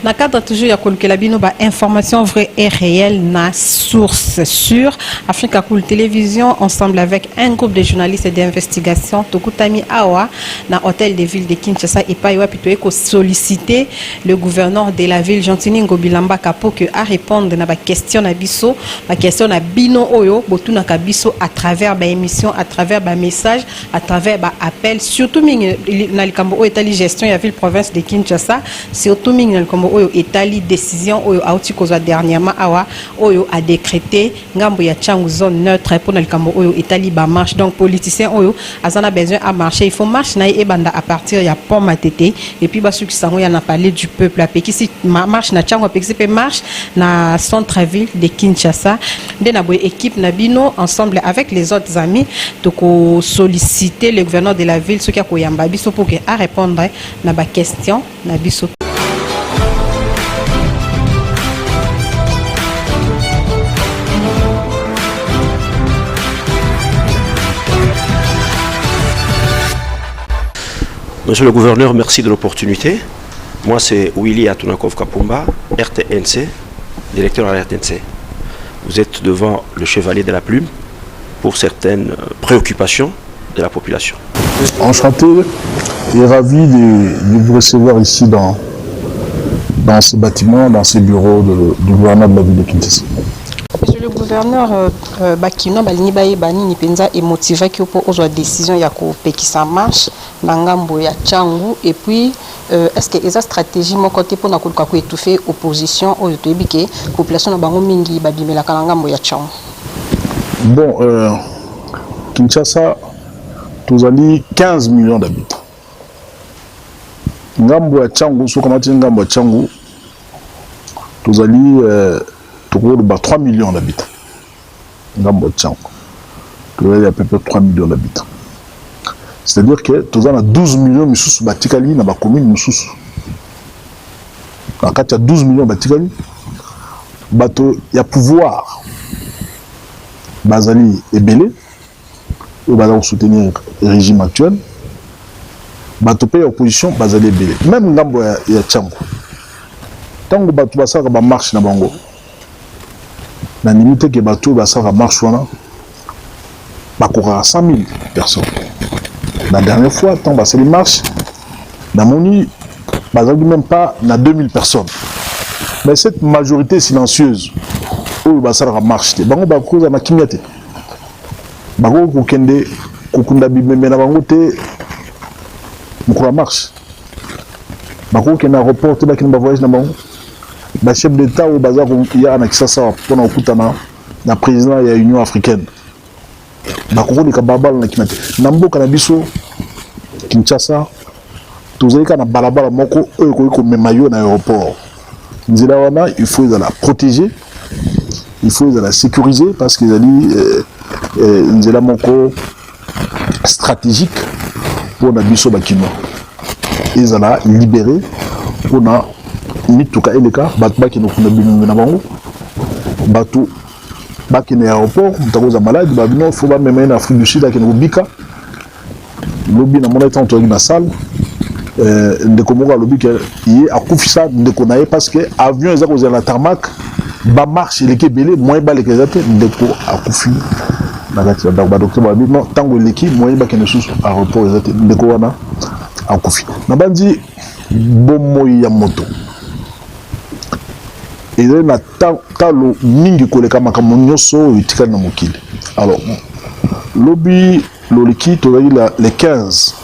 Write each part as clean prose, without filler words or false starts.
Dans le cadre toujours, il y a une information vraie et réelle, na source sûre. Africa Cool Télévision, ensemble avec un groupe de journalistes et d'investigation, Tokutami Awa, dans l'hôtel de ville de Kinshasa, et pas plutôt solliciter le gouverneur de la ville, Jantini Ngobilamba Kapo, que à répondre à la question à Bisso, la question à Bino Oyo, Botuna Kabiso, à travers l'émission, à travers le message, à travers l'appel, surtout dans le Cambo État gestion, il y a ville province de Kinshasa, surtout dans le Cambo Oyo Italie décision oyo auti kozwa dernièrement awa oyo a décrété ngambo ya changu zone neutre pour le Cambo Oyo Italie ba marche donc politicien oyo azana besoin à marcher il faut marche na ebanda à partir ya pont matete et puis ba ceux qui sango ya na parler du peuple a pekisi marche na changu pekisi pe marche na centre ville de Kinshasa de na boy équipe na bino ensemble avec les autres amis to ko solliciter le gouverneur de la ville ceux qui a ko yamba biso pour que à répondre na ba question na biso. Monsieur le gouverneur, merci de l'opportunité. Moi, c'est Willy Atunakov Kapumba, RTNC, directeur à la RTNC. Vous êtes devant le chevalier de la plume pour certaines préoccupations de la population. Enchanté et ravi de vous recevoir ici dans ce bâtiment, dans ces bureaux du gouverneur de la ville de Kinshasa. Monsieur le gouverneur, Bakino Balini Bani Nipenza est motivé pour la décision ya ko pekisa marche nangambo ya Changu et puis est-ce que eza stratégie mon côté pour na ko étouffer opposition au tebike population na bango mingi babimela kanangambo ya Changu. Bon Kinshasa tozali 15 millions d'habitants. Ngambo ya Changu so kamati ngambo ya Changu tozali 3 millions d'habitants. Il y a à peu près 3 millions d'habitants. C'est-à-dire que nous avons 12 millions de batikali dans la commune. Quand il y a 12 millions de batikali, il y a pouvoir. Bazali est belé. Il va soutenir le régime actuel. Bato paye opposition, Bazali est belé. Même dans le Tchango. Tant que Bato Bassa marche dans Bango. La limite que bateau va marche va courir à 100 000 personnes. La dernière fois, tant que les marches, dans mon lit, même pas 2000 personnes. Mais cette majorité silencieuse, où va marche, bango ba cause na kimyate. Bango ko kende ko kunda bimeme na bango te mukura marche. Bango ke na reporter ba kin ba voyage na bango. Le chef d'État au bazar il y a un accès pour la président de l'Union africaine. Bakoko de Kababal na kimate. Nambo kanabiso Kinshasa. Tous les cas na balabala moko eko memayo na aéroport. Nzela wana il faut la protéger, il faut la sécuriser parce qu'ils ali nzela moko stratégique pour na biso bakino. Ils alla libérer pour na mituka eleka batu bakino kuna bimwe na bango batu bakino aéroport mutakoza malade babino faut ba même en Afrique du Sud akino bika lobi na mona tanto na salle ndeko moko lobi ke yi akufisa ndeko naye parce que avion eza koza la tarmac ba marche eleki belé moins ba leke zate ndeko akufi na kati ba docteur ba non tango eleki moins ba kene sous aéroport ezate ndeko wana akufi na bandi bomo ya moto. Et là, il y a mingi koleka makambo nyonso itikali na mokili. Alors, lobby loliki le 15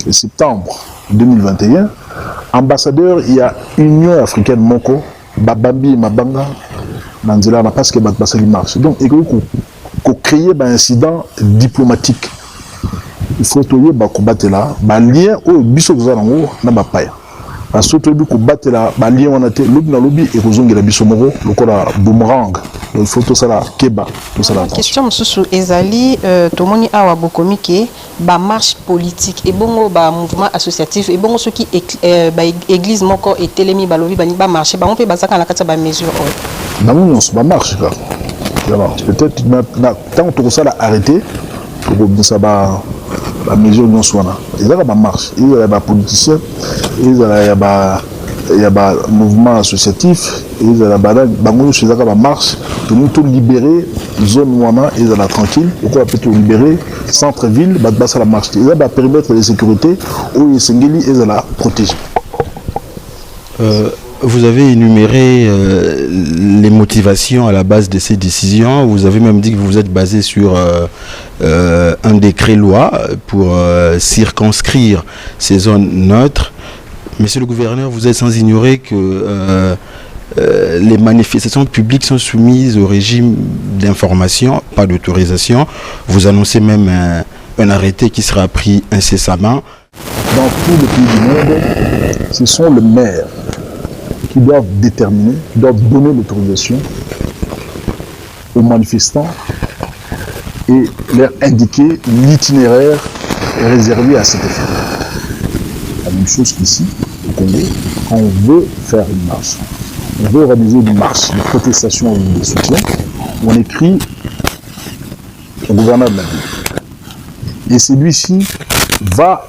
septembre 2021, ambassadeur il y a Union africaine moko babambi mabanga nanzela parce que basali marche. Donc il faut créer un incident diplomatique. Il faut combattre là, lien au biso zango na bapaya. Parce que tout le battre la lien on a été lobby et rozongi la biso moko lokola boomerang. Il faut tout ça là keba tout ça là. Question sous ezali tomoni awa bokomi ke ba marche politique et bongo ba mouvement associatif et bongo ceux qui ba église moko et telemi ba lobby ba marcher ba on peut bazaka na kati ba mesure na nous on ba marche là. Peut-être tant que tout ça l'a arrêté pour ça ba la mesure non soit là. Ils ont ba marche, ils ont ba politicien, ils ont ba il y a un mouvement associatif, et il y a la marche, tout libérer, zone Ouana, et la tranquille, pourquoi peut libérer, centre-ville, ça la marche. Il y a un périmètre de sécurité, où il y a la protéger. Vous avez énuméré les motivations à la base de ces décisions. Vous avez même dit que vous vous êtes basé sur un décret-loi pour circonscrire ces zones neutres. Monsieur le gouverneur, vous êtes sans ignorer que les manifestations publiques sont soumises au régime d'information, pas d'autorisation. Vous annoncez même un arrêté qui sera pris incessamment. Dans tous les pays du monde, ce sont les maires qui doivent déterminer, qui doivent donner l'autorisation aux manifestants et leur indiquer l'itinéraire réservé à cet effet. La même chose qu'ici, au Congo, quand on veut faire une marche, on veut organiser une marche, une protestation ou de soutien, on écrit au gouverneur de la ville. Et celui-ci va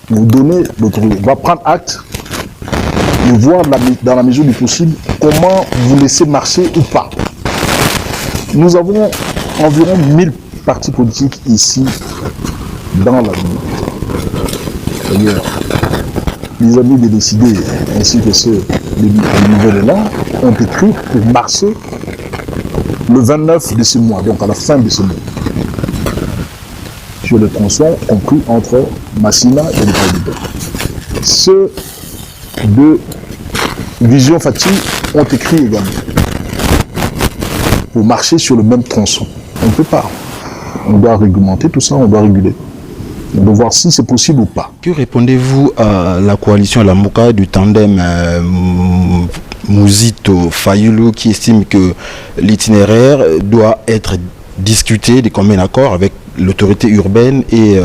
vous donner l'autorisation, va prendre acte de voir dans la mesure du possible comment vous laissez marcher ou pas. Nous avons environ 1000 partis politiques ici dans la ville. D'ailleurs, les amis des décidés ainsi que ceux du Nouvel Élan ont écrit pour marcher le 29 de ce mois, donc à la fin de ce mois, sur le tronçon compris entre Massina et le Pays. Ceux de Vision Fati ont écrit également pour marcher sur le même tronçon. On ne peut pas. On doit réglementer tout ça, on doit réguler. On doit voir si c'est possible ou pas. Que répondez-vous à la coalition Lamuka du tandem Mouzito-Fayulu qui estime que l'itinéraire doit être discuté de commun accord avec l'autorité urbaine et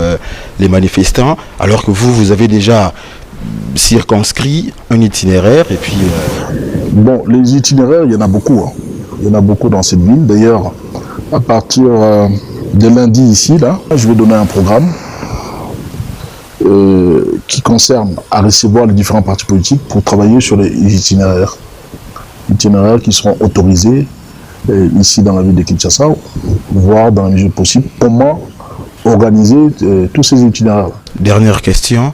les manifestants, alors que vous avez déjà circonscrit un itinéraire et puis... Bon, les itinéraires, il y en a beaucoup. Hein. Il y en a beaucoup dans cette ville. D'ailleurs, à partir de lundi ici, là, je vais donner un programme qui concerne à recevoir les différents partis politiques pour travailler sur les itinéraires. Itinéraires qui seront autorisés ici dans la ville de Kinshasa, voir dans la mesure possible comment organiser tous ces itinéraires. Dernière question.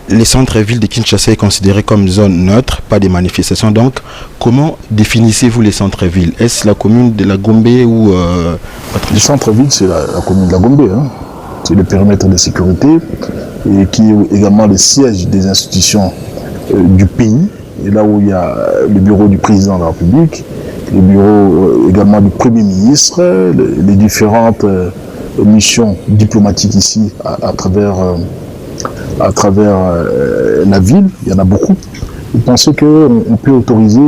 Les centres-villes de Kinshasa est considéré comme zone neutre, pas des manifestations. Donc, comment définissez-vous les centres-villes? Est-ce la commune de la Gombe ou... Les centres-villes, c'est la commune de la Gombe. Hein. C'est le périmètre de sécurité et qui est également le siège des institutions du pays. Et là où il y a le bureau du président de la République, le bureau également du Premier ministre, les différentes missions diplomatiques ici à travers la ville, il y en a beaucoup. Vous pensez qu'on peut autoriser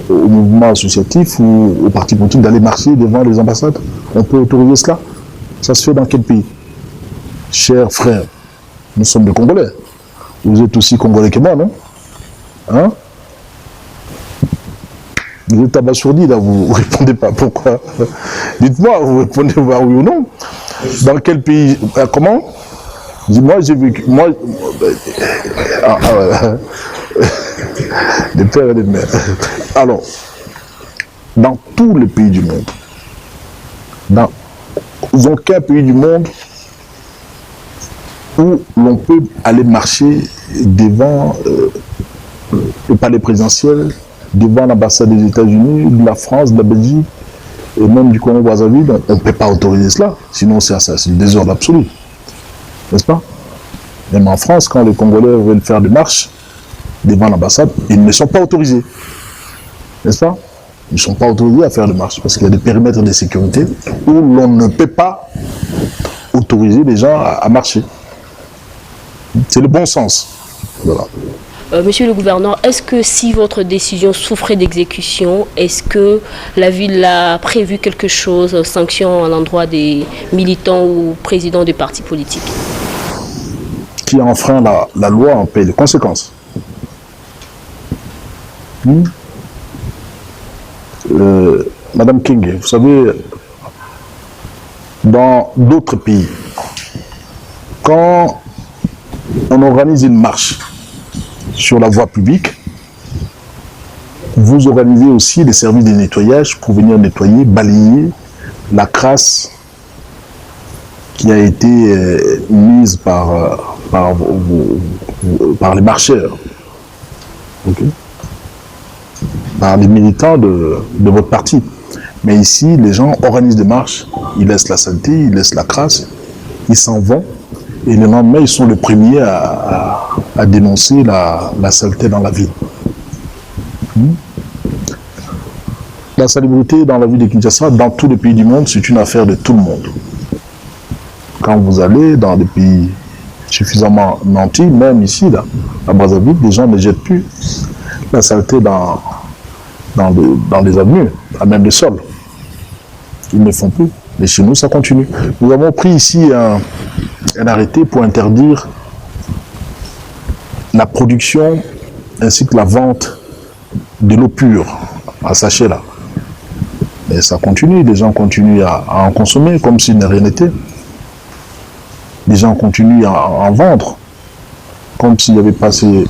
au mouvement associatif ou aux partis politiques d'aller marcher devant les ambassades? On peut autoriser cela? Ça se fait dans quel pays? Chers frères, nous sommes des Congolais. Vous êtes aussi Congolais que moi, non? Hein? Vous êtes abasourdi là, vous ne répondez pas. Pourquoi? Dites-moi, vous répondez oui ou non? Dans quel pays? Comment? Dis-moi, j'ai vécu. Moi. Des pères et des mères. Alors, dans tous les pays du monde, dans aucun pays du monde où l'on peut aller marcher devant le palais présidentiel, devant l'ambassade des États-Unis, de la France, de la Belgique et même du Congo-Brazzaville, on ne peut pas autoriser cela, sinon c'est le désordre absolu. N'est-ce pas? Même en France, quand les Congolais veulent faire des marches devant l'ambassade, ils ne sont pas autorisés. N'est-ce pas? Ils ne sont pas autorisés à faire des marches parce qu'il y a des périmètres de sécurité où l'on ne peut pas autoriser les gens à marcher. C'est le bon sens. Voilà. Monsieur le gouverneur, est-ce que si votre décision souffrait d'exécution, est-ce que la ville a prévu quelque chose, sanction à l'endroit des militants ou présidents de partis politiques? Qui enfreint la loi en paie les conséquences. Madame King, vous savez, dans d'autres pays, quand on organise une marche sur la voie publique. Vous organisez aussi les services de nettoyage pour venir nettoyer, balayer la crasse qui a été mise par les marcheurs, okay, par les militants de votre parti. Mais ici, les gens organisent des marches, ils laissent la saleté, ils laissent la crasse, ils s'en vont, et le lendemain, ils sont les premiers à dénoncer la saleté dans la ville. La salubrité dans la ville de Kinshasa, dans tous les pays du monde, c'est une affaire de tout le monde. Quand vous allez dans des pays suffisamment nantis, même ici, là, à Brazzaville, les gens ne jettent plus la saleté dans les avenues, à même le sol. Ils ne font plus. Mais chez nous, ça continue. Nous avons pris ici un arrêté pour interdire la production ainsi que la vente de l'eau pure à sachet là. Et ça continue, les gens continuent à en consommer comme s'il n'y rien n'était. Les gens continuent à en vendre comme s'il y avait passé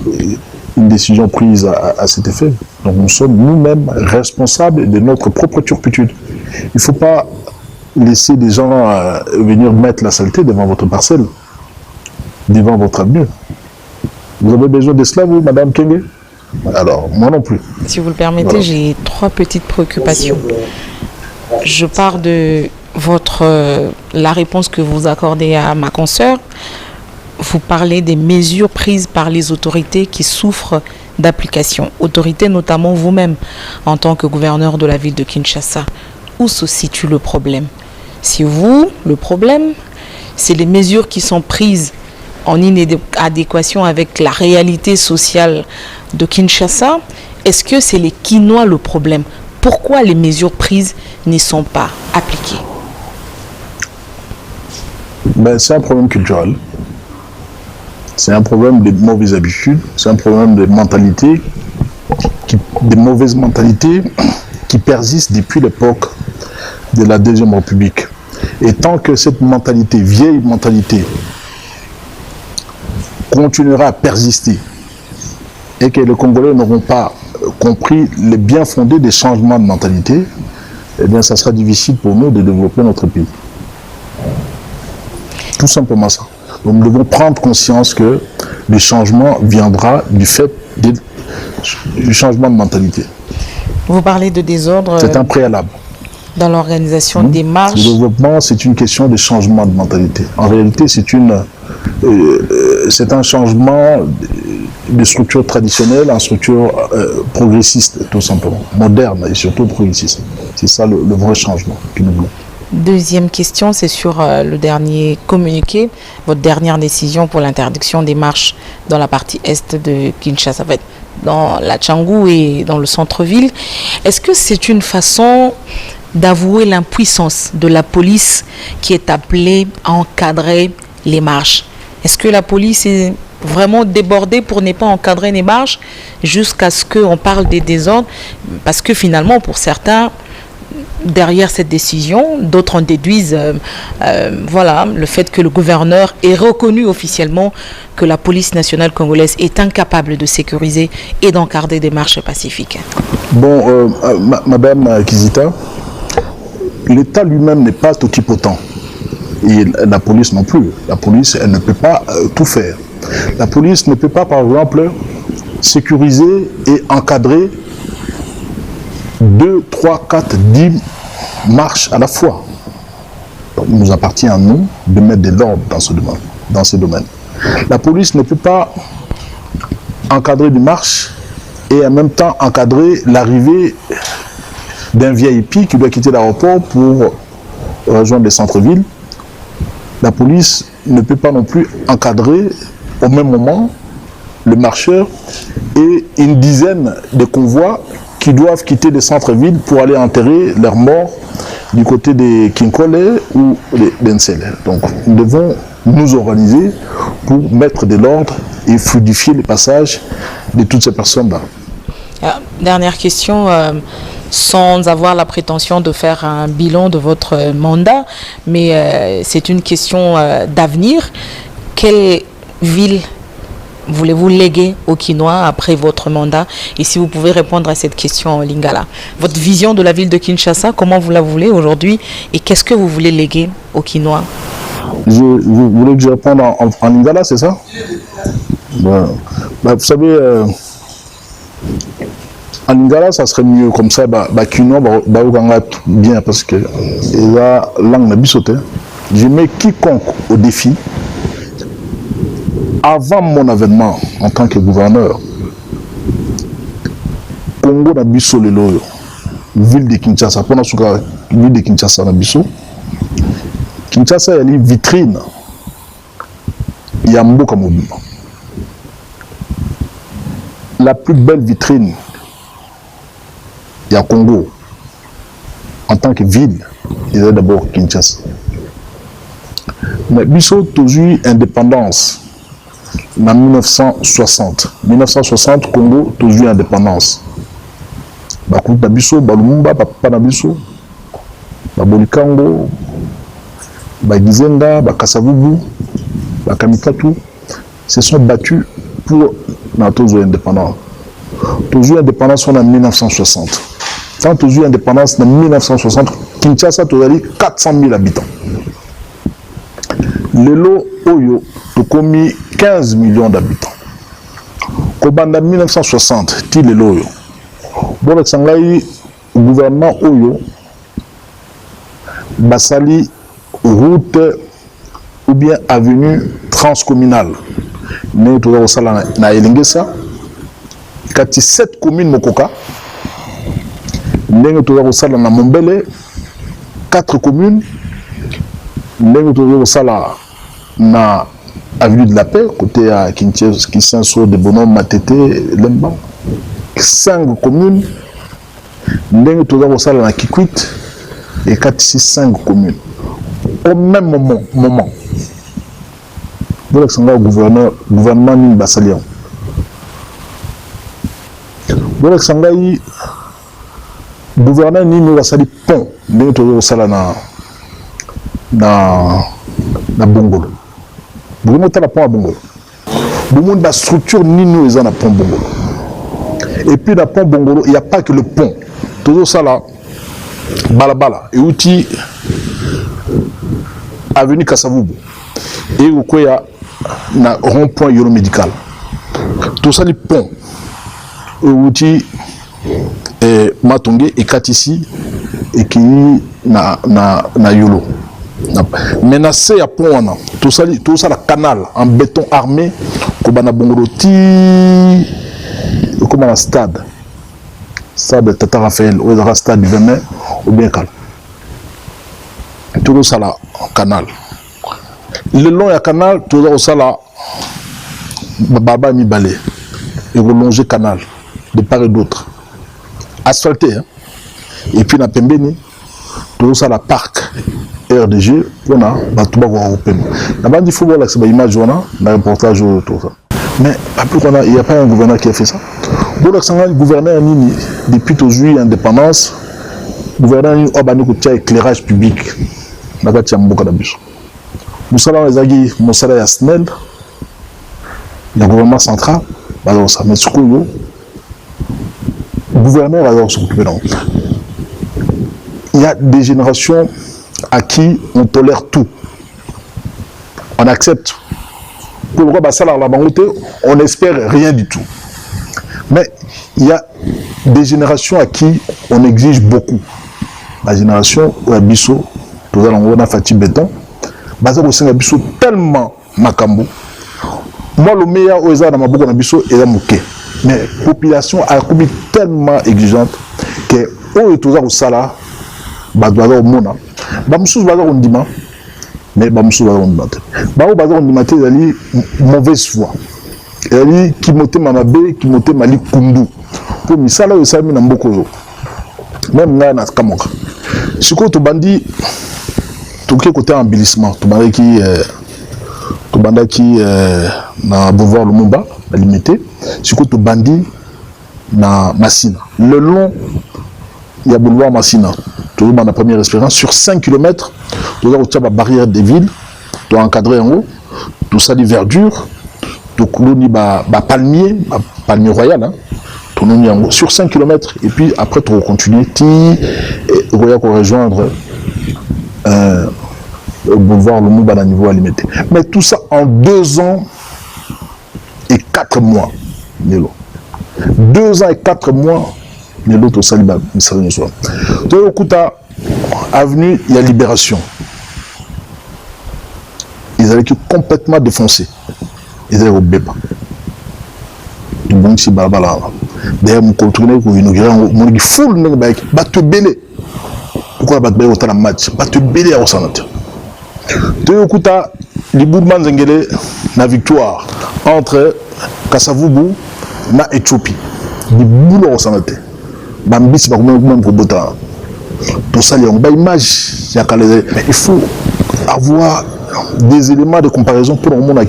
une décision prise à cet effet. Donc nous sommes nous-mêmes responsables de notre propre turpitude. Il ne faut pas laisser des gens venir mettre la saleté devant votre parcelle, devant votre avenue. Vous avez besoin de cela, vous, Madame Kenge? Alors, moi non plus. Si vous le permettez, voilà. J'ai 3 petites préoccupations. Je pars de la réponse que vous accordez à ma consoeur. Vous parlez des mesures prises par les autorités qui souffrent d'application. Autorités notamment vous-même, en tant que gouverneur de la ville de Kinshasa. Où se situe le problème? Si le problème, c'est les mesures qui sont prises en inadéquation avec la réalité sociale de Kinshasa, est-ce que c'est les Kinois le problème? Pourquoi les mesures prises ne sont pas appliquées? Ben, c'est un problème culturel. C'est un problème de mauvaises habitudes. C'est un problème de mentalité, de mauvaises mentalités qui persistent depuis l'époque de la Deuxième République. Et tant que cette mentalité, vieille mentalité, continuera à persister et que les Congolais n'auront pas compris les bien fondés des changements de mentalité, eh bien, ça sera difficile pour nous de développer notre pays. Tout simplement ça. Donc, nous devons prendre conscience que le changement viendra du fait du changement de mentalité. Vous parlez de désordre. C'est un préalable. Dans l'organisation des marches. Le développement, c'est une question de changement de mentalité. En réalité, c'est un changement de structure traditionnelle en structure progressiste, tout simplement, moderne et surtout progressiste. C'est ça le vrai changement que nous voulons. Deuxième question, c'est sur le dernier communiqué, votre dernière décision pour l'interdiction des marches dans la partie est de Kinshasa, dans la Tchangou et dans le centre-ville. Est-ce que c'est une façon d'avouer l'impuissance de la police qui est appelée à encadrer les marches? Est-ce que la police est vraiment débordée pour ne pas encadrer les marches jusqu'à ce qu'on parle des désordres? Parce que finalement, pour certains, derrière cette décision, d'autres en déduisent le fait que le gouverneur ait reconnu officiellement que la police nationale congolaise est incapable de sécuriser et d'encadrer des marches pacifiques. Bon, Madame Kizita, l'État lui-même n'est pas totipotent. Et la police non plus. La police, elle ne peut pas tout faire. La police ne peut pas, par exemple, sécuriser et encadrer 2, 3, 4, 10 marches à la fois. Donc, il nous appartient à nous de mettre de l'ordre dans ce domaine. La police ne peut pas encadrer des marches et en même temps encadrer l'arrivée d'un VIP qui doit quitter l'aéroport pour rejoindre les centres-villes. La police ne peut pas non plus encadrer au même moment le marcheur et une dizaine de convois qui doivent quitter les centres-villes pour aller enterrer leurs morts du côté des Kinkole ou des Nsele. Donc nous devons nous organiser pour mettre de l'ordre et fluidifier le passage de toutes ces personnes-là. Dernière question, sans avoir la prétention de faire un bilan de votre mandat, mais c'est une question d'avenir. Quelle ville voulez-vous léguer aux Kinois après votre mandat? Et si vous pouvez répondre à cette question en lingala. Votre vision de la ville de Kinshasa, comment vous la voulez aujourd'hui? Et qu'est-ce que vous voulez léguer aux Kinois? Vous voulez que je réponde en lingala, c'est ça? Vous savez, en lingala, ça serait mieux comme ça. Kinois, bien parce que la langue n'a pas. Je mets quiconque au défi. Avant mon avènement en tant que gouverneur, Congo n'a biso le loyo, ville de Kinshasa, pendant ce cas, ville de Kinshasa n'a biso. Kinshasa, il y a une vitrine, il y a Mboka Mobimba. La plus belle vitrine, il y a Congo, en tant que ville, il y a d'abord Kinshasa. Mais biso, toujours indépendance. En 1960. 1960, Congo, toujours indépendance. Bakout Nabiso, Balumumba, Papa Nabiso, Babolikango, Bagizenga, Bakasavubu, Bakamikatu, se sont battus pour notre indépendance. Toujours indépendance en 1960. Quand toujours indépendance en 1960, Kinshasa a 400 000 habitants. Lelo Oyo a commis 15 millions d'habitants. Kobanda 1960, ti lelo Oyo. Bon, le gouvernement Oyo, basali route ou bien avenue transcommunale. Nous avons na Elingesa, 7 communes Mokoka. Nous avons na Mombele, 4 communes. Nous avons na avenue de la Paix, côté à Kinshasa, de Bonhomme, Matete, Lemba. 5 communes. Nous avons na Kikwit et 5 communes. Au même moment. Vous avez le gouvernement Nini Bassalian. Vous avez le gouvernement Nini Bassali Pont. Nous avons na Bongolo. Vous avez le pont à Bongolo. Vous avez la structure Nini est na pont Bongolo. Et puis dans pont Bongolo, il n'y a pas que le pont. Toujours ça là, balabala. Et outil avenue Kassavubu. Et où il y a un rond-point médical. Tout ça, les ponts. Et outil Matongé et Katisi et qui na Yolo. Mais c'est à pont. Tout ça, le canal en béton armé. Comme na Bongolo comme un stade de Tata Raphaël ou un stade du 20 mai ou bien calme tout ça là canal le long du canal tout ça là Baba Mibale et relonger canal de part et d'autre asphalté hein? Et puis na Pembeni tout ça là parc RDG on a Batouba européen la bande du football là c'est une image on a un reportage tout ça. Mais après il n'y a pas un gouverneur qui a fait ça. Le gouverneur Nini, depuis toujours l'indépendance, le gouverneur Nini a un éclairage public. Nous savons les Yasnel, le gouvernement central, mais le gouverneur a s'occuper d'eux. Il y a des générations à qui on tolère tout. On accepte. Pour on n'espère rien du tout. Mais il y a des générations à qui on exige beaucoup. La génération où Abisso, tout à l'heure on a Fatih Béton, Abisso tellement makambo. Moi le meilleur où est dans ma Abisso est la mouké. Mais la population a tellement exigeante que où est tout ça là, Badouada au Mona, Bamsous Badou on dit mais Bamsou Badou on dit Badou on dit mauvaise foi. Et qui monte Mamabe, qui monte Mali Kundu. Pour Misala, il s'est mis dans beaucoup. Même là, dans Kamoka. Si tu bandit, tout côté embellissement, tu bandit qui na Boulevard Lumumba, la limité. Si tu bandit na Massina. Le long, il y a Boulevard Massina. Toujours dans la première expérience. Sur 5 km, tu as la barrière des villes, tu as encadré en haut, tout ça, des verdures. tokoloni palmier royal, hein. Sur 5 km, et puis après tu continuer, et rejoindre le boulevard le Mouba à niveau alimentaire. Mais tout ça en 2 ans et 4 mois. 2 ans et 4 mois, mais l'autre au Saliba, tu as avenue, il y a Libération. Ils avaient complètement défoncé. Ils avaient au Bépa. Du bon si Babala. D'ailleurs, mon contrôleur, pour inaugurer, mon dit full, bah te belé. Pourquoi bah te belé autant de match? Bah te belé à Osanat. Tu as les Boudman Zengele, la victoire entre Kassavubu et Éthiopie. Les boulots au Osanat. Bambi, c'est pas comme pour Bota. Tout ça, il y a une image. Il faut avoir des éléments de comparaison pour le monde.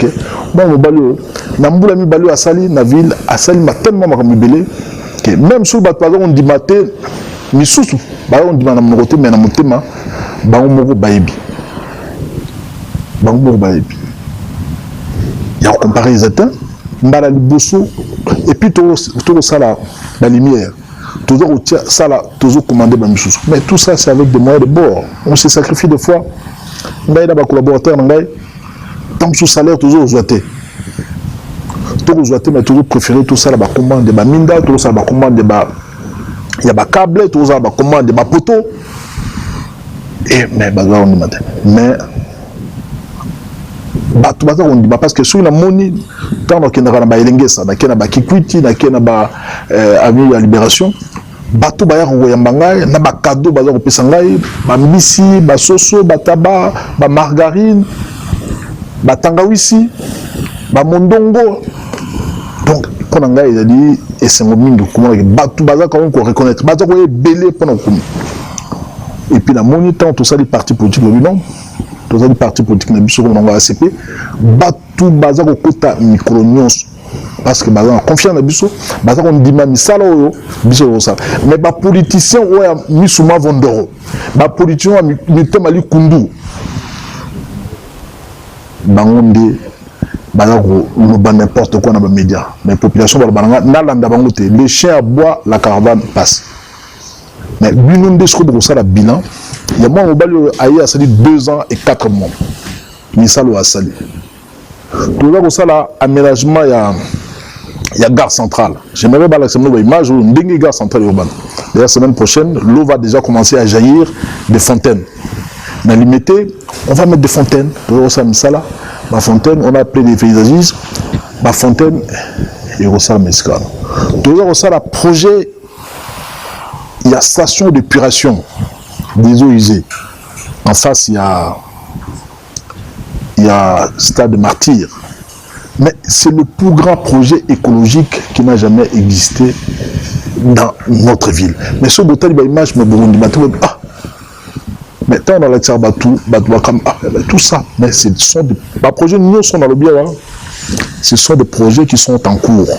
Bon, Namboula mi balio à Sali, na ville, à Sali m'a tellement belé que même si on dit maté, mais sous, on dit na mon côté, mais na mon thème, on baebi. Il y a comparé les atteints, mbala liboso, et puis tout ça là, la lumière. Toujours ça là, toujours commandé par Missous. Mais tout ça, c'est avec des moyens de bord. On se sacrifie des fois. On a des collaborateurs, tant que salaire, toujours aux ouatés. Toujours aux ouatés, mais toujours préféré tout ça, la commande de minda, tout ça, la commande de il y a des câbles, tout ça, la commande de poteaux. Et mais, on dit matin. Mais, on dit parce que sur la monnaie, quand on a des ça, on a Kikwiti, on a Avenue de la Libération. Bato baya ko yambangai na ba cadeau baza ko pesangai ba misi ba soso ba taba ba margarine ba tangawisi ba mondongo. Donc pour ngai il a dit et c'est mon mingi comment bato baza ko reconnaître baza ko belé pendant comme et puis la monita tout ça les partis politiques le non tout ça les partis politiques na biso comme on va ACP bato baza ko kota micronions parce que baza confiant na biso baza ko ndima misala oyo biso ça mais ba politicien oya misuma vondoro ba politicien mitema li kundu bangonde baza ko loba n'importe quoi na ba média mais population ba bananga na landa bangote les chiens aboient la caravane passe mais binonde ce ko ça la bilan il y a moi au bali aïe a sali 2 ans et 4 mois misalo a sali tout ça ko ça la aménagement il y a gare centrale. J'aimerais bien l'accepter une image où une gare centrale urbaine. D'ailleurs, la semaine prochaine, l'eau va déjà commencer à jaillir des fontaines. Dans limité, on va mettre des fontaines. Ma fontaine, on a appelé des paysagistes. Ma fontaine, et on s'en mescal. Tout ça, le projet, il y a station d'épuration des eaux usées. En face, il y a stade de martyrs. Mais c'est le plus grand projet écologique qui n'a jamais existé dans notre ville. Mais ce botal image me Burundi mais tant dans la Batou, tout ça, mais ce sont des projets nous sont dans le bien. Ce sont des projets qui sont en cours.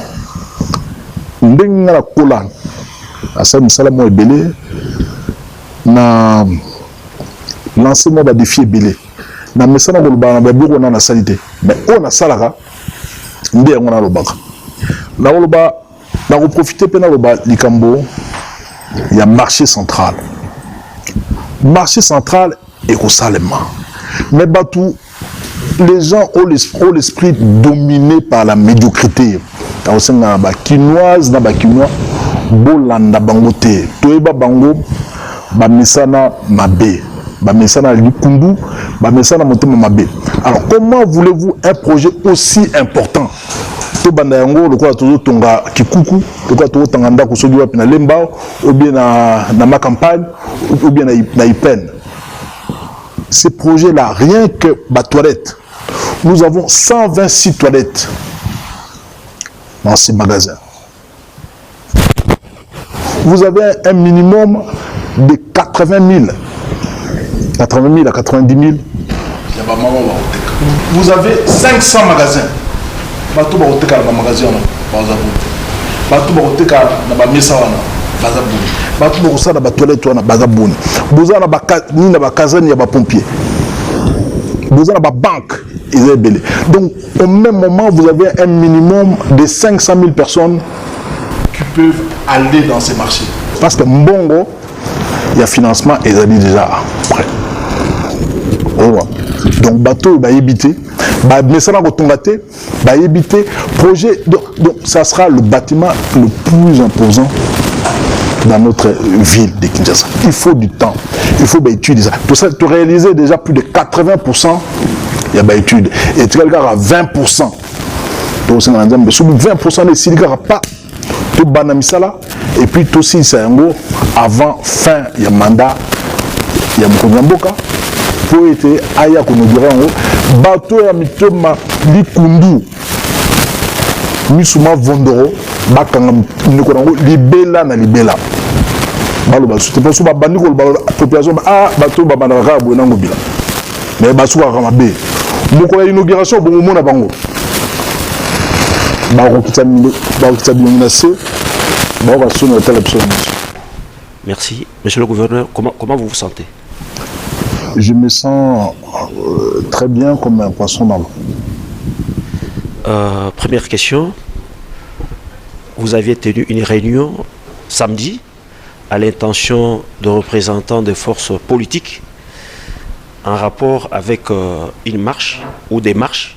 Ndenga kola asam salamo ebele na lancement de défi ebele na mesana ko ba na bureau na sanité mais on a salaka ndé on a lobaka na loba na ko profiter pe na loba likambo il y a marché central et au Salema mais batou les gens ont l'esprit dominé par la médiocrité au sein na ba quinoise na ba quinois bolanda bangote toyeba bango ba misana mabe ba misana likundu ba misana motema mabe. Alors comment voulez-vous un projet aussi important to banda yango le quoi toujours tonga kikuku le quoi toujours tanganda ko sogi wapi na lemba ou bien na ma campagne ou bien na Ipen. Ces projets là rien que ba toilette nous avons 126 toilettes dans ces magasins. Vous avez un minimum de 80 000 à 90 000. Vous avez 500 magasins. Batou baroteka na magasin na bazabu. Batou baroteka na ba mesa wana bazabu. Batou barosa na ba toilette wana bazabu. Boza na ba ni na ba caserne ya ba pompier. Boza na ba banque. ils est belé. Donc, au même moment, vous avez un minimum de 500 000 personnes qui peuvent aller dans ces marchés. Parce que Mbongo, il y a financement, ils ont déjà prêt. Donc, bateau, va éviter. Mais ça va retomber, va éviter. Projet, donc, ça sera le bâtiment le plus imposant dans notre ville de Kinshasa. Il faut du temps. Il faut étudier ça. Pour ça, tu réaliser déjà plus de 80%, il y a une étude. Et tu regardes à 20%. Donc, c'est 20% de silica pas tout banamisala. Et puis, tout aussi, c'est un mot avant fin, il y a mandat, il y a beaucoup de mboka. Pour être aya konodira ngo bato ya mitoma likundu misuma vondoro bakanga nikorango libela na libela balo ba c'était pas so ba bandi ko ba population bato ba bandaka bo nango bila mais basuka kama be moko ya inauguration bo mona bango ba ko kitsa bingina se ba ko sona télévision. Merci. Monsieur le gouverneur, comment vous vous sentez? Je me sens très bien comme un poisson dans l'eau. Première question. Vous aviez tenu une réunion samedi à l'intention de représentants des forces politiques en rapport avec une marche ou des marches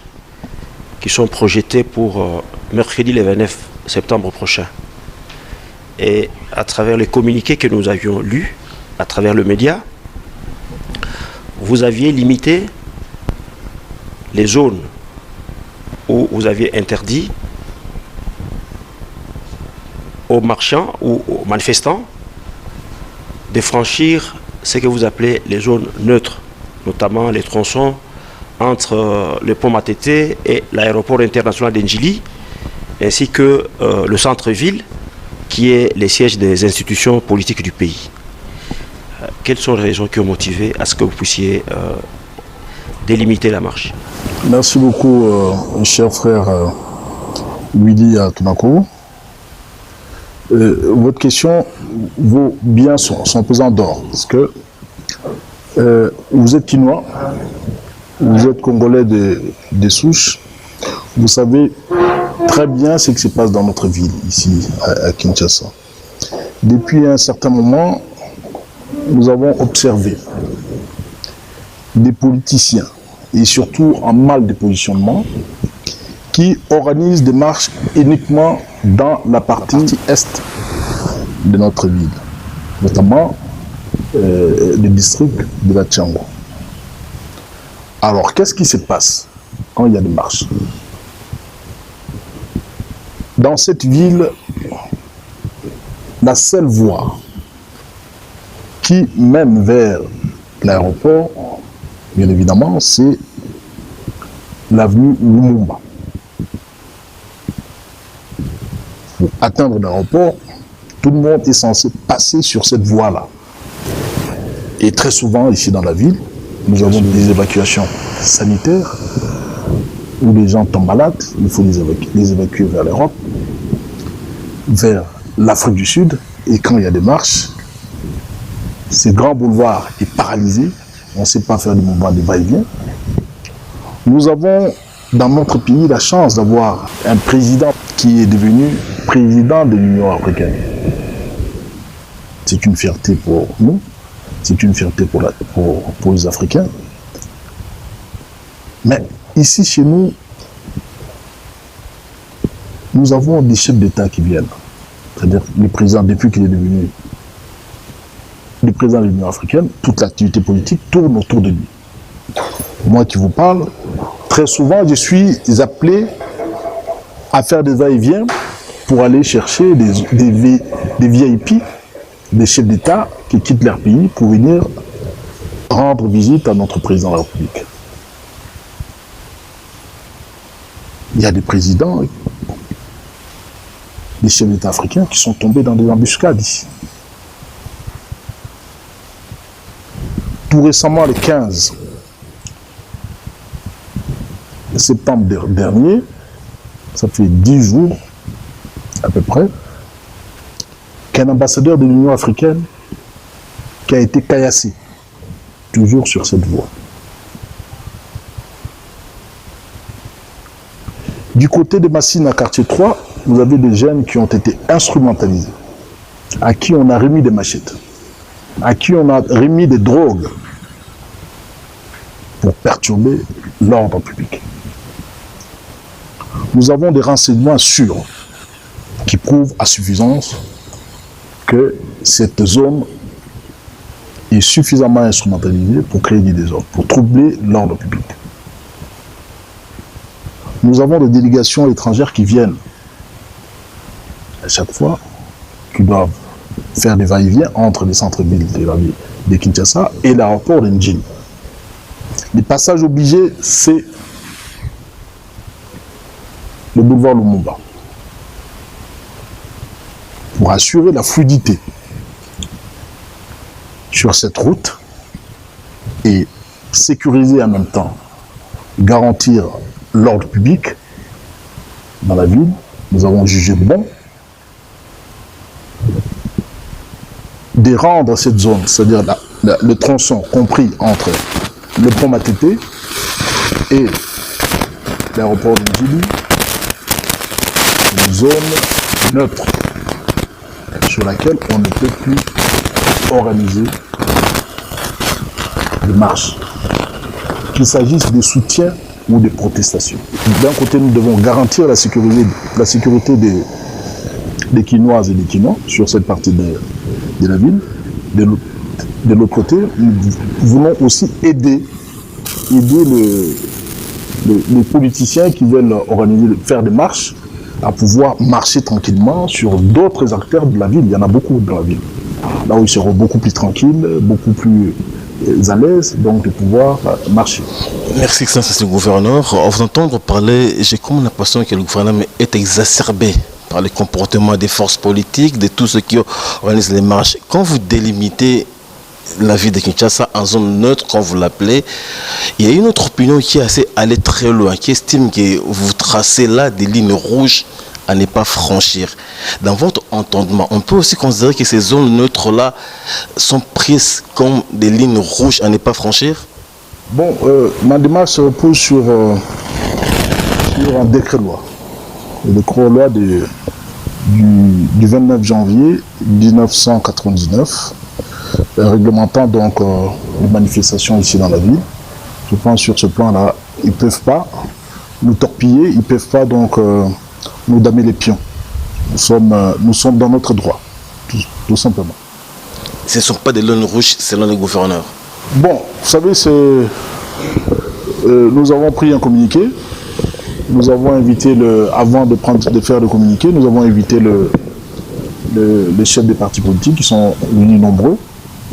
qui sont projetées pour mercredi le 29 septembre prochain. Et à travers les communiqués que nous avions lus, à travers le média, vous aviez limité les zones où vous aviez interdit aux marchands ou aux manifestants de franchir ce que vous appelez les zones neutres, notamment les tronçons entre le pont Matete et l'aéroport international d'Ndjili, ainsi que le centre-ville qui est le siège des institutions politiques du pays. Quelles sont les raisons qui ont motivé à ce que vous puissiez délimiter la marche? Merci beaucoup, cher frère Willy Tunako. Votre question vaut bien son pesant d'or, parce que vous êtes Quinois, vous êtes Congolais de souche, vous savez très bien ce qui se passe dans notre ville, ici, à Kinshasa. Depuis un certain moment, nous avons observé des politiciens, et surtout en mal de positionnement, qui organisent des marches uniquement dans la partie est de notre ville, notamment le district de la Tchango. Alors, qu'est-ce qui se passe quand il y a des marches? Dans cette ville, la seule voie qui mène vers l'aéroport, bien évidemment, c'est l'avenue Lumumba. Pour atteindre l'aéroport, tout le monde est censé passer sur cette voie-là. Et très souvent, ici dans la ville, nous avons des évacuations sanitaires où les gens tombent malades, il faut les évacuer vers l'Europe, vers l'Afrique du Sud, et quand il y a des marches, ce grand boulevard est paralysé, on ne sait pas faire des mouvements de va-et-vient. Nous avons dans notre pays la chance d'avoir un président qui est devenu président de l'Union africaine. C'est une fierté pour nous, c'est une fierté pour les Africains. Mais ici, chez nous, nous avons des chefs d'État qui viennent. C'est-à-dire le président, depuis qu'il est devenu le président de l'Union africaine, toute l'activité politique tourne autour de lui. Moi qui vous parle, très souvent, je suis appelé à faire des va-et-vient pour aller chercher des VIP, des chefs d'État qui quittent leur pays pour venir rendre visite à notre président de la République. Il y a des présidents, des chefs d'État africains qui sont tombés dans des embuscades ici. Tout récemment, le 15 septembre dernier, ça fait 10 jours à peu près, qu'un ambassadeur de l'Union africaine qui a été caillassé, toujours sur cette voie. Du côté de Massine à quartier 3, vous avez des jeunes qui ont été instrumentalisés, à qui on a remis des machettes, à qui on a remis des drogues pour perturber l'ordre public. Nous avons des renseignements sûrs qui prouvent à suffisance que cette zone est suffisamment instrumentalisée pour créer des désordres, pour troubler l'ordre public. Nous avons des délégations étrangères qui viennent à chaque fois, qui doivent faire des va-et-vient entre les centres-villes de Kinshasa et l'aéroport de Ndjili. Les passages obligés, c'est le boulevard Lumumba. Pour assurer la fluidité sur cette route et sécuriser en même temps, garantir l'ordre public dans la ville, nous avons jugé bon de rendre cette zone, c'est-à-dire le tronçon compris entre le pont Matete et l'aéroport de Ndjili, une zone neutre sur laquelle on ne peut plus organiser de marche, qu'il s'agisse de soutien ou de protestation. D'un côté, nous devons garantir la sécurité des Kinoises et des Kinois sur cette partie de la ville. De l'autre côté, nous voulons aussi aider les politiciens qui veulent faire des marches à pouvoir marcher tranquillement sur d'autres acteurs de la ville. Il y en a beaucoup dans la ville. Là où ils seront beaucoup plus tranquilles, beaucoup plus à l'aise, donc de pouvoir marcher. Merci, Excellence, gouverneur. En vous entendre parler, j'ai comme l'impression que le gouvernement est exacerbé par les comportements des forces politiques, de tous ceux qui organisent les marches. Quand vous délimitez la ville de Kinshasa en zone neutre, comme vous l'appelez, il y a une autre opinion qui est assez allée très loin, qui estime que vous tracez là des lignes rouges à ne pas franchir. Dans votre entendement, on peut aussi considérer que ces zones neutres-là sont prises comme des lignes rouges à ne pas franchir? Bon, ma démarche se repose sur un décret-loi. Le décret-loi du 29 janvier 1999, réglementant donc les manifestations ici dans la ville. Je pense sur ce plan-là, ils ne peuvent pas nous torpiller, ils ne peuvent pas donc nous damer les pions. Nous sommes dans notre droit, tout simplement. Ce ne sont pas des lignes rouges selon le gouverneur. Bon, vous savez, nous avons pris un communiqué. Nous avons invité, avant de faire le communiqué, nous avons invité les chefs des partis politiques qui sont venus nombreux,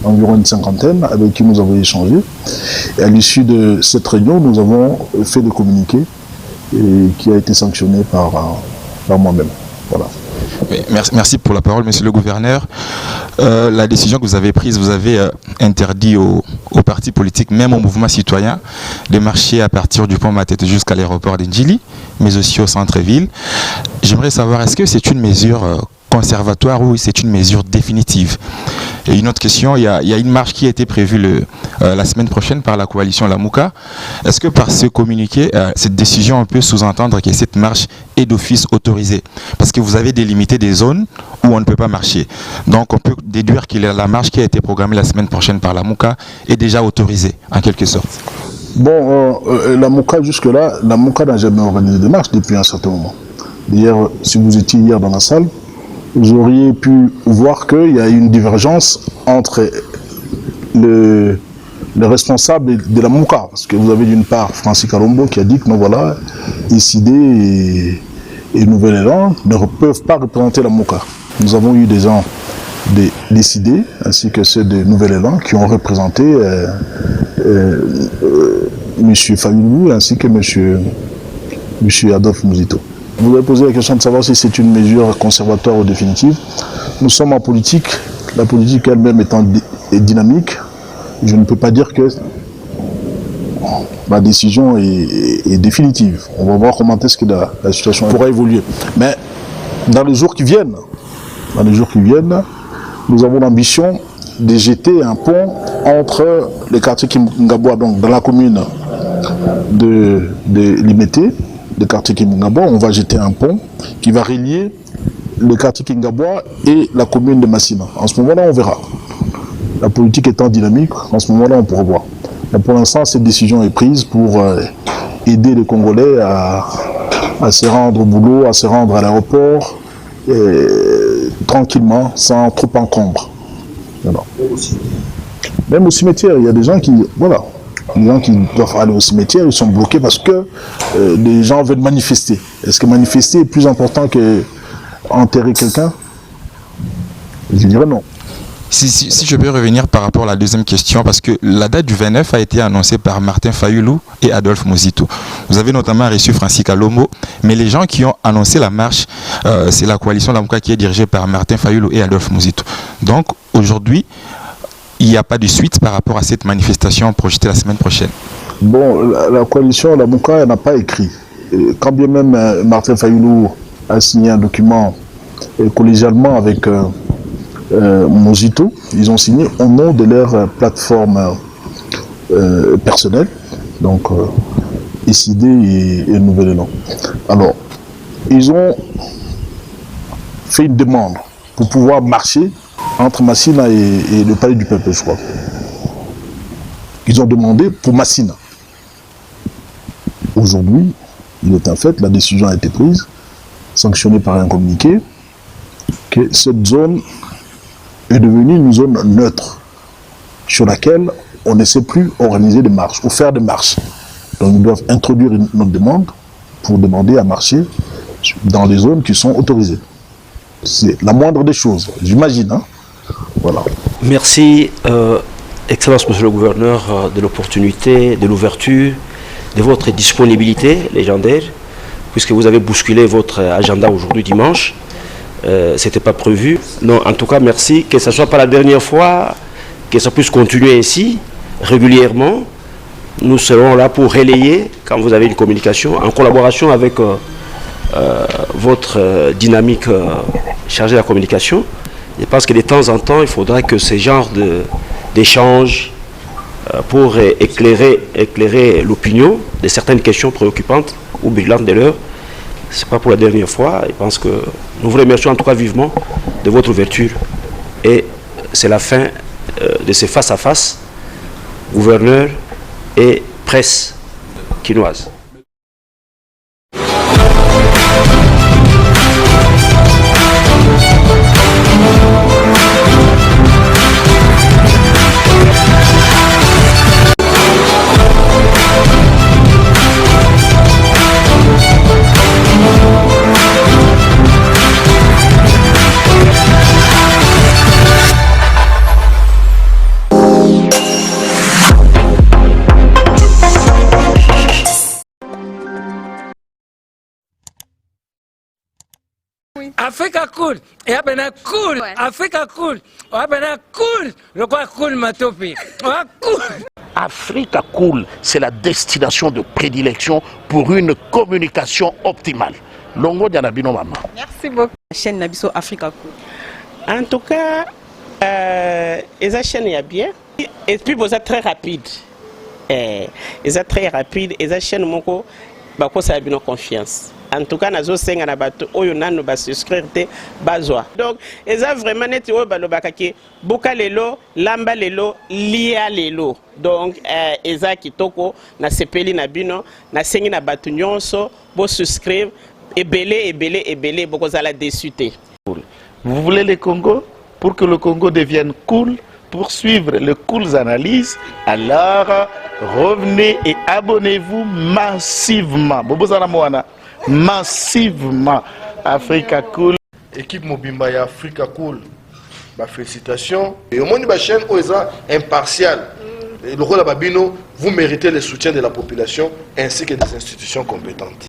environ une cinquantaine, avec qui nous avons échangé. Et à l'issue de cette réunion, nous avons fait le communiqué qui a été sanctionné par moi-même. Voilà. Merci pour la parole, monsieur le gouverneur. La décision que vous avez prise, vous avez interdit aux partis politiques, même au mouvement citoyen, de marcher à partir du pont Matete jusqu'à l'aéroport de Ndjili, mais aussi au centre-ville. J'aimerais savoir, est-ce que c'est une mesure conservatoire ou c'est une mesure définitive? Et une autre question, il y a une marche qui a été prévue la semaine prochaine par la coalition Lamuka. Est-ce que par ce communiqué, cette décision, on peut sous-entendre que cette marche est d'office autorisée? Parce que vous avez délimité des zones où on ne peut pas marcher. Donc on peut déduire que la marche qui a été programmée la semaine prochaine par Lamuka est déjà autorisée, en quelque sorte. Bon, Lamuka jusque-là, Lamuka n'a jamais organisé de marche depuis un certain moment. D'ailleurs, si vous étiez hier dans la salle, vous auriez pu voir qu'il y a une divergence entre le responsable de la Mouka. Parce que vous avez d'une part Francis Kalombo qui a dit que non, voilà, ICD et Nouvel Élan ne peuvent pas représenter la Mouka. Nous avons eu des gens d'ICD ainsi que ceux de Nouvel Élan qui ont représenté M. Fayulu ainsi que M. Adolphe Mouzito. Vous avez posé la question de savoir si c'est une mesure conservatoire ou définitive. Nous sommes en politique, la politique elle-même étant dynamique. Je ne peux pas dire que ma décision est définitive. On va voir comment est-ce que la situation pourra évoluer. Mais dans les jours qui viennent, nous avons l'ambition de jeter un pont entre les quartiers Kimgaboua, donc dans la commune de Limete, le quartier Kingabois, on va jeter un pont qui va relier le quartier Kingabois et la commune de Massina. En ce moment-là, on verra. La politique étant dynamique, en ce moment-là, on pourra voir. Mais pour l'instant, cette décision est prise pour aider les Congolais à se rendre au boulot, à se rendre à l'aéroport, tranquillement, sans trop encombre. Voilà. Même au cimetière, il y a des gens qui... Voilà. Les gens qui doivent aller au cimetière, ils sont bloqués parce que les gens veulent manifester. Est-ce que manifester est plus important qu'enterrer quelqu'un? Je dirais non. Si je peux revenir par rapport à la deuxième question, parce que la date du 29 a été annoncée par Martin Fayulu et Adolphe Muzito. Vous avez notamment reçu Francis Kalomo, mais les gens qui ont annoncé la marche, c'est la coalition Lamuka qui est dirigée par Martin Fayulu et Adolphe Muzito. Donc aujourd'hui, il n'y a pas de suite par rapport à cette manifestation projetée la semaine prochaine. Bon, la coalition Lamuka n'a pas écrit. Quand bien même Martin Fayulu a signé un document collégialement avec Muzito, ils ont signé au nom de leur plateforme personnelle, donc SID et Nouvel Élan. Alors, ils ont fait une demande pour pouvoir marcher entre Massina et le palais du peuple, je crois. Ils ont demandé pour Massina. Aujourd'hui, il est un fait, la décision a été prise, sanctionnée par un communiqué, que cette zone est devenue une zone neutre, sur laquelle on ne sait plus organiser des marches ou faire des marches. Donc ils doivent introduire notre demande pour demander à marcher dans les zones qui sont autorisées. C'est la moindre des choses, j'imagine. Hein? Voilà. Merci, Excellence Monsieur le Gouverneur, de l'opportunité, de l'ouverture, de votre disponibilité légendaire, puisque vous avez bousculé votre agenda aujourd'hui dimanche. C'était pas prévu. Non, en tout cas, merci. Que ce soit pas la dernière fois, que ça puisse continuer ainsi, régulièrement. Nous serons là pour relayer, quand vous avez une communication, en collaboration avec votre dynamique chargée de la communication. Je pense que de temps en temps, il faudra que ce genre d'échanges pour éclairer l'opinion de certaines questions préoccupantes ou brûlantes de l'heure, ce n'est pas pour la dernière fois. Je pense que nous vous remercions en tout cas vivement de votre ouverture. Et c'est la fin de ce face-à-face, gouverneur et presse quinoise. Africa cool, et abena cool, Africa cool, abena cool, le quoi cool matopi, cool. Africa Cool, c'est la destination de prédilection pour une communication optimale. Longo Dianabino Mama. Merci beaucoup. La chaîne Nabiso Africa Cool. En tout cas, la chaîne est bien. Et puis, vous êtes très rapide. Ils êtes très rapide. Et la chaîne, moko, bako ça a bien confiance. En tout cas, nazo senga na bato oyo nanu ba souscrire te bazwa. Donc, eza vraiment neti oyo balobaka ke boka lelo, lamba lelo, lia lelo. Donc, eza kitoko na sepeli na bino, na sengi na bato nyonso, bo souscrire ebele boko za la déçuté. Vous voulez le Congo pour que le Congo devienne cool, pour suivre les cool analyses, alors revenez et abonnez-vous massivement. Bobozana Moana. Massivement Africa Cool. Équipe Mobimba et Africa Cool, félicitations. Et au moins une chaîne impartiale. Et le rôle de Babino, vous méritez le soutien de la population ainsi que des institutions compétentes.